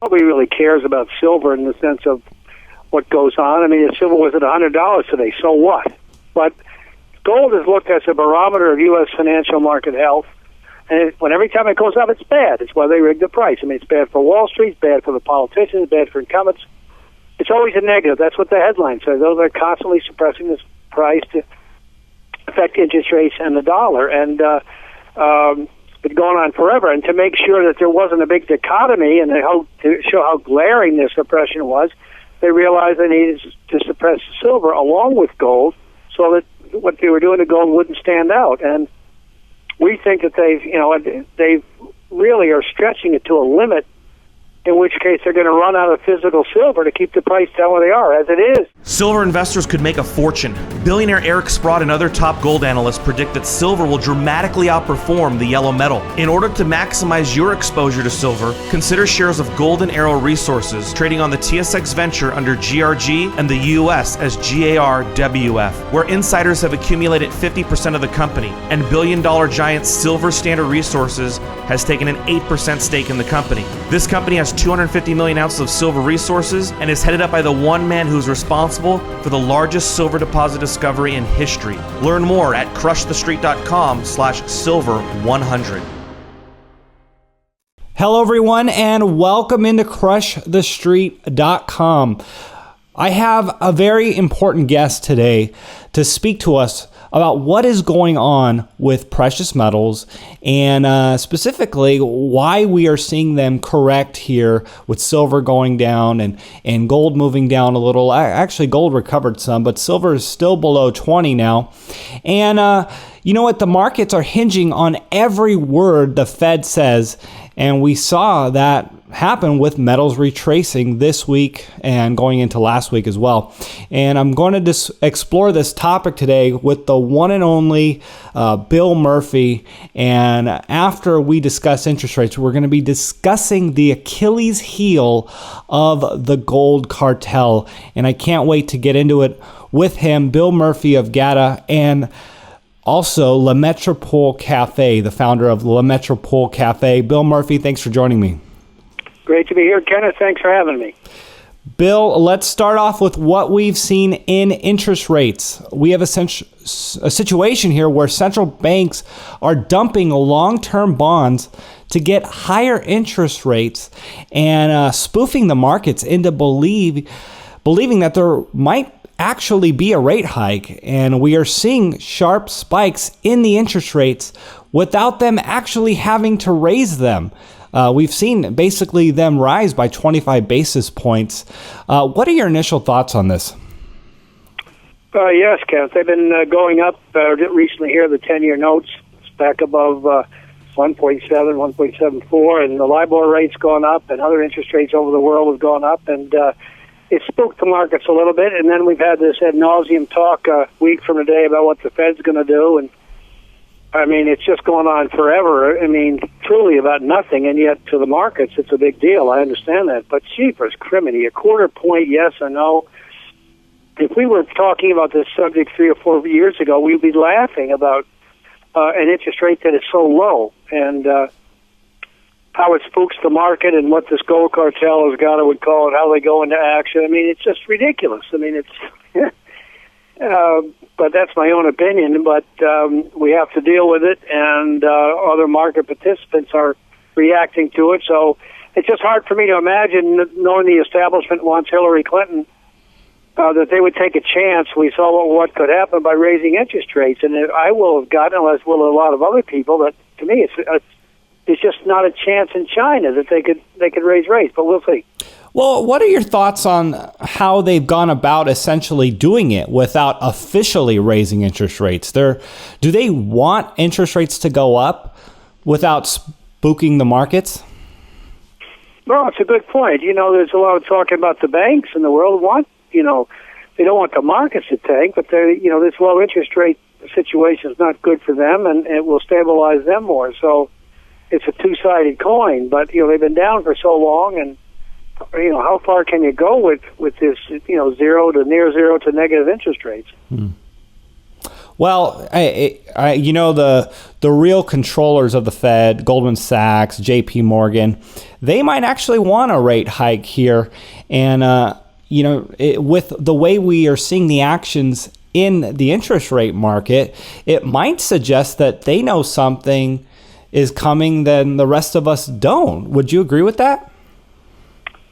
nobody really cares about silver in the sense of what goes on. I mean, if silver was at $100 today, so what? But gold is looked as a barometer of U.S. financial market health. And every time it goes up, it's bad. It's why they rig the price. I mean, it's bad for Wall Street, it's bad for the politicians, it's bad for incumbents. It's always a negative. That's what the headline says. Those are constantly suppressing this price to affect interest rates and the dollar. And it's been going on forever. And to make sure that there wasn't a big dichotomy and to show how glaring this suppression was, they realized they needed to suppress silver along with gold so that what they were doing to gold wouldn't stand out. And we think that they really are stretching it to a limit, in which case they're going to run out of physical silver to keep the price down where they are, as it is. Silver investors could make a fortune. Billionaire Eric Sprott and other top gold analysts predict that silver will dramatically outperform the yellow metal. In order to maximize your exposure to silver, consider shares of Golden Arrow Resources trading on the TSX Venture under GRG and the US as GARWF, where insiders have accumulated 50% of the company, and billion-dollar giant Silver Standard Resources has taken an 8% stake in the company. This company has 250 million ounces of silver resources and is headed up by the one man who's responsible for the largest silver deposit discovery in history. Learn more at crushthestreet.com/silver100. Hello everyone and welcome into crushthestreet.com. I have a very important guest today to speak to us about what is going on with precious metals and specifically why we are seeing them correct here with silver going down and gold moving down a little. Actually, gold recovered some, but silver is still below 20 now. And you know what? The markets are hinging on every word the Fed says, and we saw that happen with metals retracing this week and going into last week as well. And I'm going to explore this topic today with the one and only Bill Murphy. And after we discuss interest rates, we're going to be discussing the Achilles heel of the gold cartel. And I can't wait to get into it with him, Bill Murphy of GATA, and also Le Metropole Cafe, the founder of Le Metropole Cafe. Bill Murphy, thanks for joining me. Great to be here, Kenneth. Thanks for having me. Bill, let's start off with what we've seen in interest rates. We have a situation here where central banks are dumping long-term bonds to get higher interest rates and spoofing the markets into believing that there might actually be a rate hike. And we are seeing sharp spikes in the interest rates without them actually having to raise them. We've seen basically them rise by 25 basis points. What are your initial thoughts on this? Yes, Kenneth. They've been going up recently here, the 10-year notes. It's back above 1.7, 1.74, and the LIBOR rate's gone up, and other interest rates over the world have gone up, and it spooked the markets a little bit. And then we've had this ad nauseum talk a week from today about what the Fed's going to do, and I mean, it's just going on forever. I mean, truly about nothing, and yet to the markets, it's a big deal. I understand that. But jeepers, criminy, a quarter point, yes or no? If we were talking about this subject 3 or 4 years ago, we'd be laughing about an interest rate that is so low and how it spooks the market and what this gold cartel, as GATA would call it, how they go into action. I mean, it's just ridiculous. I mean, it's... but that's my own opinion, but we have to deal with it, and other market participants are reacting to it. So it's just hard for me to imagine, knowing the establishment wants Hillary Clinton, that they would take a chance. We saw what could happen by raising interest rates, and I will have gotten, as will a lot of other people, that to me it's just not a chance in China that they could raise rates, but we'll see. Well, what are your thoughts on how they've gone about essentially doing it without officially raising interest rates? Do they want interest rates to go up without spooking the markets? Well, it's a good point. You know, there's a lot of talk about the banks in the world they don't want the markets to tank, but this low interest rate situation is not good for them, and it will stabilize them more. So it's a two-sided coin, but they've been down for so long, and how far can you go with this, zero to near zero to negative interest rates? Well, the real controllers of the Fed, Goldman Sachs, J.P. Morgan, they might actually want a rate hike here. And, with the way we are seeing the actions in the interest rate market, it might suggest that they know something is coming than the rest of us don't. Would you agree with that?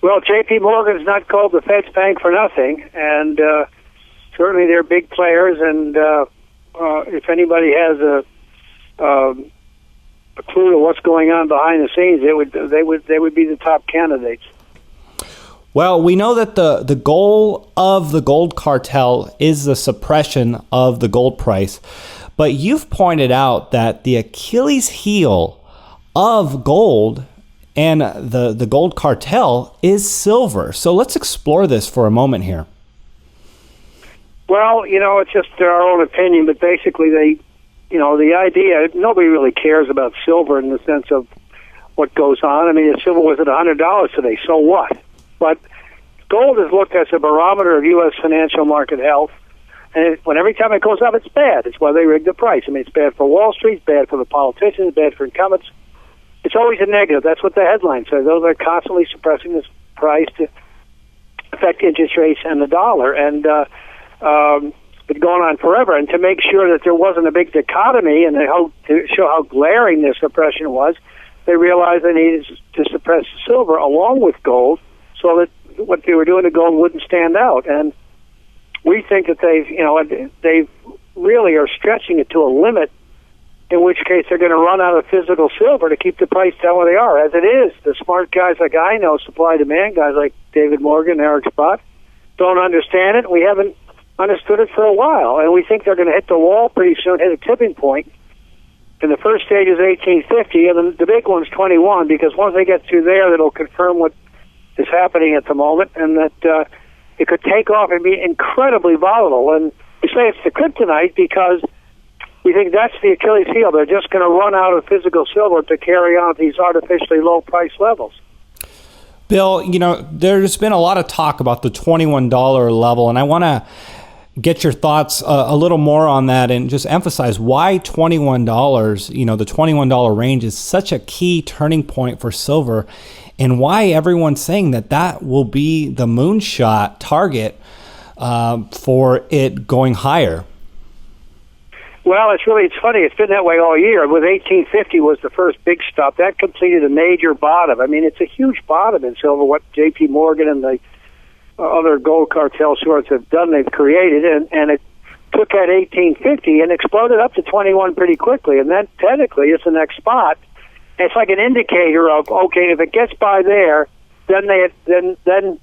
Well, J.P. Morgan's not called the Fed's bank for nothing, and certainly they're big players. And if anybody has a clue to what's going on behind the scenes, they would be the top candidates. Well, we know that the goal of the gold cartel is the suppression of the gold price. But you've pointed out that the Achilles heel of gold and the gold cartel is silver. So let's explore this for a moment here. Well, it's just our own opinion, but basically the idea, nobody really cares about silver in the sense of what goes on. I mean, if silver was at $100 today, so what? But gold is looked as a barometer of U.S. financial market health. And every time it goes up, it's bad. It's why they rig the price. I mean, it's bad for Wall Street, it's bad for the politicians, it's bad for incumbents. It's always a negative. That's what the headline says. Those are constantly suppressing this price to affect interest rates and the dollar. And it's been going on forever. And to make sure that there wasn't a big dichotomy and to show how glaring this suppression was, they realized they needed to suppress silver along with gold so that what they were doing to gold wouldn't stand out. And we think that they really are stretching it to a limit, in which case they're going to run out of physical silver to keep the price down where they are. As it is, the smart guys like I know, supply-demand guys like David Morgan, Eric Spott, don't understand it. We haven't understood it for a while, and we think they're going to hit the wall pretty soon, hit a tipping point. And the first stage is 1850, and then the big one's 21, because once they get through there, that'll confirm what is happening at the moment, and that it could take off and be incredibly volatile. And we say it's the kryptonite because we think that's the Achilles heel. They're just going to run out of physical silver to carry on at these artificially low price levels. Bill, there's been a lot of talk about the $21 level, and I want to get your thoughts a little more on that and just emphasize why $21, the $21 range is such a key turning point for silver, and why everyone's saying that will be the moonshot target for it going higher. Well, it's funny. It's been that way all year. With 1850 was the first big stop. That completed a major bottom. I mean, it's a huge bottom in silver, what J.P. Morgan and the other gold cartel sorts have done, they've created, and it took at 1850 and exploded up to 21 pretty quickly, and that technically is the next spot. And it's like an indicator of, okay, if it gets by there, then the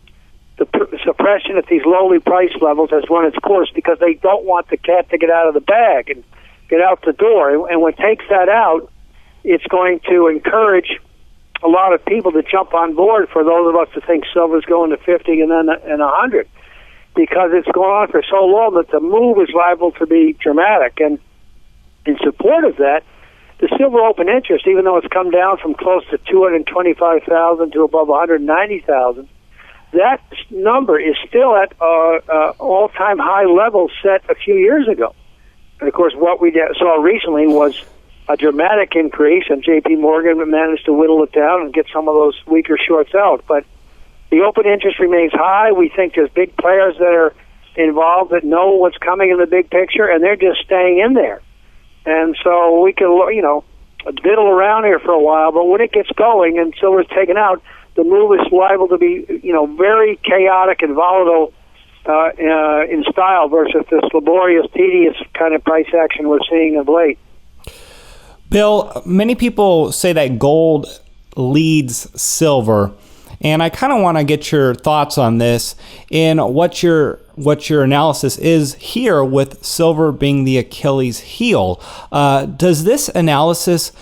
suppression at these lowly price levels has run its course, because they don't want the cat to get out of the bag and get out the door. And when it takes that out, it's going to encourage a lot of people to jump on board, for those of us to think silver's going to 50 and then 100, because it's gone on for so long that the move is liable to be dramatic. And in support of that, the silver open interest, even though it's come down from close to 225,000 to above 190,000, that number is still at all-time high levels set a few years ago. And of course, what we saw recently was a dramatic increase, and J.P. Morgan managed to whittle it down and get some of those weaker shorts out. But the open interest remains high. We think there's big players that are involved that know what's coming in the big picture, and they're just staying in there. And so we can, diddle around here for a while, but when it gets going and silver's taken out, the move is liable to be, very chaotic and volatile in style versus this laborious, tedious kind of price action we're seeing of late. Bill, many people say that gold leads silver, and I kind of want to get your thoughts on this and what your analysis is here with silver being the Achilles heel. Does this analysis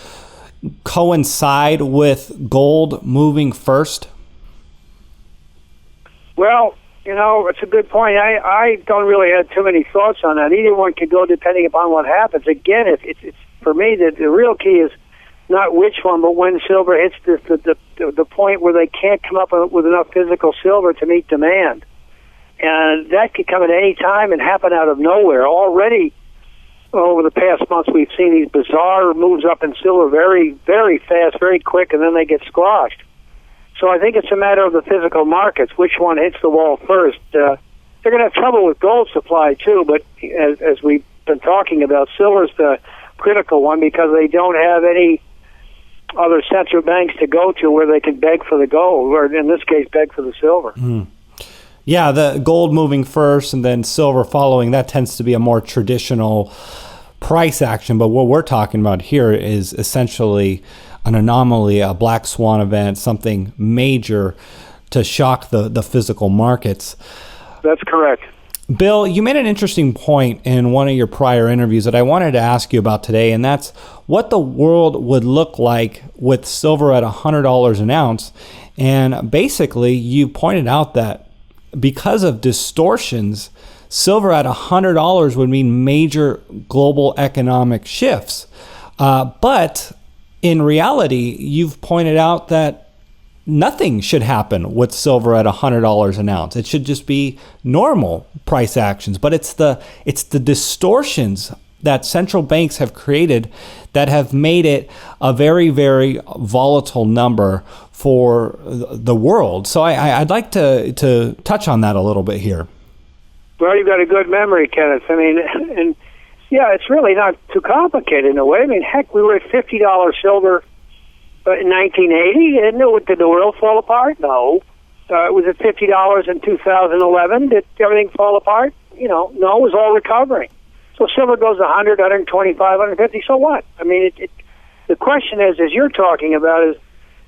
coincide with gold moving first? Well, it's a good point. I don't really have too many thoughts on that. Either one could go depending upon what happens. Again, it's for me, the real key is not which one, but when silver hits the point where they can't come up with enough physical silver to meet demand. And that could come at any time and happen out of nowhere. Already, over the past months, we've seen these bizarre moves up in silver very, very fast, very quick, and then they get squashed. So I think it's a matter of the physical markets, which one hits the wall first. They're going to have trouble with gold supply, too, but as we've been talking about, silver's the critical one because they don't have any other central banks to go to where they can beg for the gold, or in this case, beg for the silver. Yeah, the gold moving first and then silver following, that tends to be a more traditional price action. But what we're talking about here is essentially an anomaly, a black swan event, something major to shock the physical markets. That's correct. Bill, you made an interesting point in one of your prior interviews that I wanted to ask you about today, and that's what the world would look like with silver at $100 an ounce. And basically, you pointed out that because of distortions, silver at $100 would mean major global economic shifts. But in reality, you've pointed out that nothing should happen with silver at $100 an ounce. It should just be normal price actions. But it's the distortions that central banks have created that have made it a very, very volatile number for the world. So I'd like to touch on that a little bit here. Well, you've got a good memory, Kenneth. I mean, and yeah, it's really not too complicated in a way. I mean, heck, we were at $50 silver in 1980, and did the world fall apart? No. It was at $50 in 2011. Did everything fall apart? No, it was all recovering. So silver goes 100, 125, 150, so what? I mean, the question is, as you're talking about, is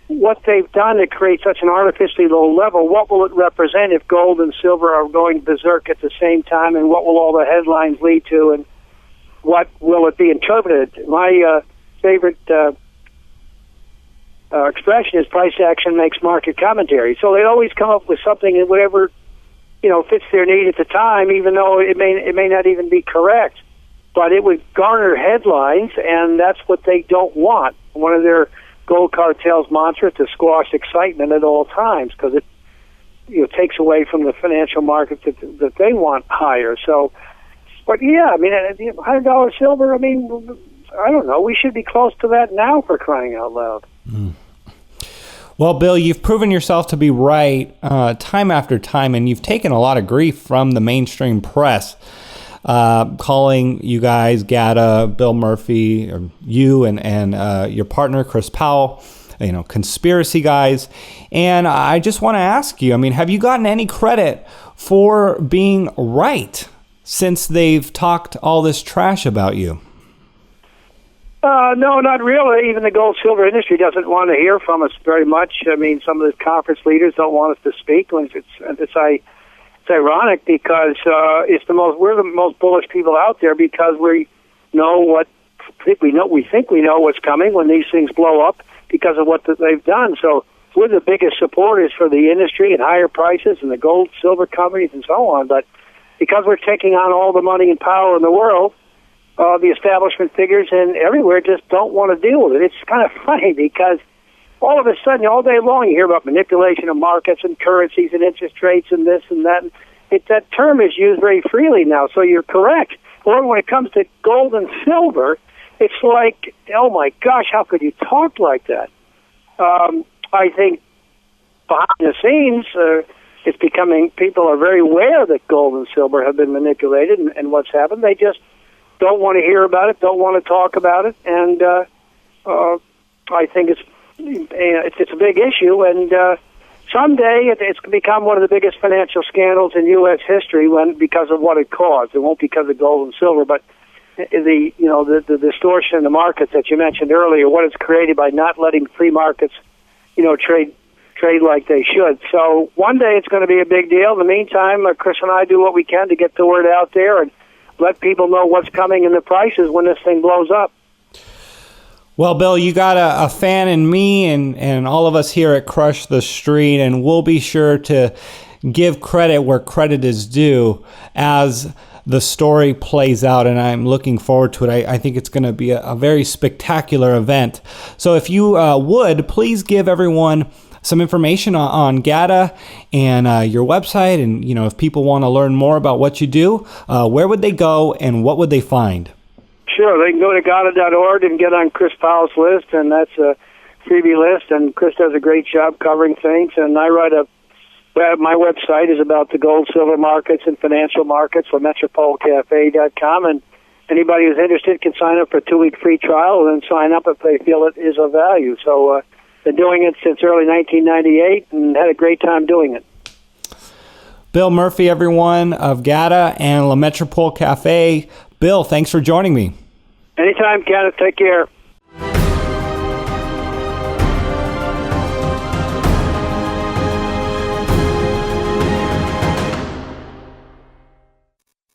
what they've done to create such an artificially low level, what will it represent if gold and silver are going berserk at the same time, and what will all the headlines lead to, and what will it be interpreted? My favorite expression is price action makes market commentary. So they always come up with something that whatever fits their need at the time, even though it may not even be correct. But it would garner headlines, and that's what they don't want. One of their gold cartel's mantra is to squash excitement at all times, because it takes away from the financial market that they want higher. So, but yeah, I mean, $100 silver. I mean, I don't know. We should be close to that now, for crying out loud. Well, Bill, you've proven yourself to be right time after time, and you've taken a lot of grief from the mainstream press, calling you guys, GATA, Bill Murphy, or you and your partner, Chris Powell, conspiracy guys. And I just want to ask you, I mean, have you gotten any credit for being right since they've talked all this trash about you? No, not really. Even the gold silver industry doesn't want to hear from us very much. I mean, some of the conference leaders don't want us to speak. It's ironic because we're the most bullish people out there because we think we know what's coming when these things blow up because of what they've done. So we're the biggest supporters for the industry and higher prices and the gold, silver companies and so on. But because we're taking on all the money and power in the world, the establishment figures and everywhere just don't want to deal with it. It's kind of funny because all of a sudden, all day long, you hear about manipulation of markets and currencies and interest rates and this and that. That term is used very freely now, so you're correct. Or when it comes to gold and silver, it's like, oh my gosh, how could you talk like that? I think behind the scenes, it's becoming, people are very aware that gold and silver have been manipulated and what's happened. They just don't want to hear about it, don't want to talk about it, and I think it's a big issue, and someday it's going to become one of the biggest financial scandals in U.S. history because of what it caused. It won't because of gold and silver, but the distortion in the markets that you mentioned earlier, what it's created by not letting free markets, trade like they should. So one day it's going to be a big deal. In the meantime, Chris and I do what we can to get the word out there and let people know what's coming in the prices when this thing blows up. Well, Bill, you got a fan in me and all of us here at Crush the Street, and we'll be sure to give credit where credit is due as the story plays out, and I'm looking forward to it. I think it's going to be a very spectacular event. So if you would, please give everyone some information on GATA and your website, and if people want to learn more about what you do, where would they go and what would they find? Sure. They can go to GATA.org and get on Chris Powell's list, and that's a freebie list. And Chris does a great job covering things. And I write my website is about the gold, silver markets and financial markets, LaMetropoleCafe.com. And anybody who's interested can sign up for a 2-week free trial and then sign up if they feel it is of value. So been doing it since early 1998 and had a great time doing it. Bill Murphy, everyone, of GATA and La Metropole Cafe. Bill, thanks for joining me. Anytime, Kenneth. Take care.